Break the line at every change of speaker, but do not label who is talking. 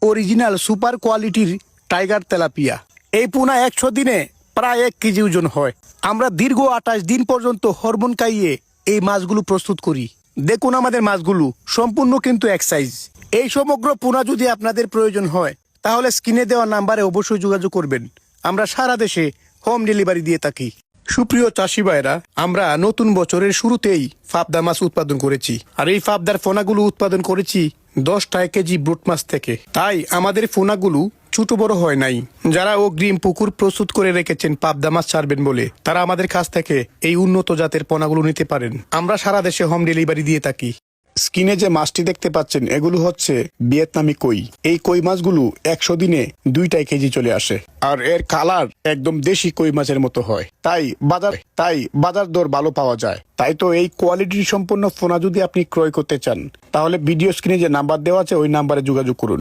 Original super কোয়ালিটির tiger tilapia. এই পোনা 100 দিনে প্রায় 1 কেজি ওজন হয়। আমরা দীর্ঘ 28 দিন পর্যন্ত হরমোন খাইয়ে এই মাছগুলো প্রস্তুত করি। দেখুন আমাদের মাছগুলো সম্পূর্ণ কিন্তু এক সাইজ। এই সমগ্র পোনা যদি আপনাদের প্রয়োজন হয় তাহলে স্ক্রিনে দেওয়া নাম্বারে অবশ্যই যোগাযোগ করবেন। আমরা সারা দেশে হোম ডেলিভারি দিয়ে থাকি। সুপ্রিয় চাষি ভাইরা, আমরা নতুন বছরের শুরুতেই পাবদা মাছ উৎপাদন করেছি। আর এই পাবদার পোনাগুলো উৎপাদন করেছি 10 টাকা কেজি ব্রুট মাছ থেকে। তাই আমাদের পোনাগুলো ছোট বড় হয় নাই। যারা অগ্রিম পুকুর প্রস্তুত করে রেখেছেন পাবদা মাছ ছাড়বেন বলে, তারা আমাদের কাছ থেকে এই উন্নত জাতের পোনাগুলো নিতে পারেন। আমরা সারা দেশে হোম ডেলিভারি দিয়ে থাকি। স্ক্রিনে যে মাছটি দেখতে পাচ্ছেন এগুলো হচ্ছে ভিয়েতনামি কই। এই কই মাছগুলো 100 দিনে 2 কেজি চলে আসে। আর এর কালার একদম দেশি কই মাছের মতো হয়। তাই বাজার দর ভালো পাওয়া যায়। তাই তো এই কোয়ালিটির সম্পন্ন পোনা যদি আপনি ক্রয় করতে চান তাহলে ভিডিও স্ক্রিনে যে নাম্বার দেওয়া আছে ওই নাম্বারে যোগাযোগ করুন।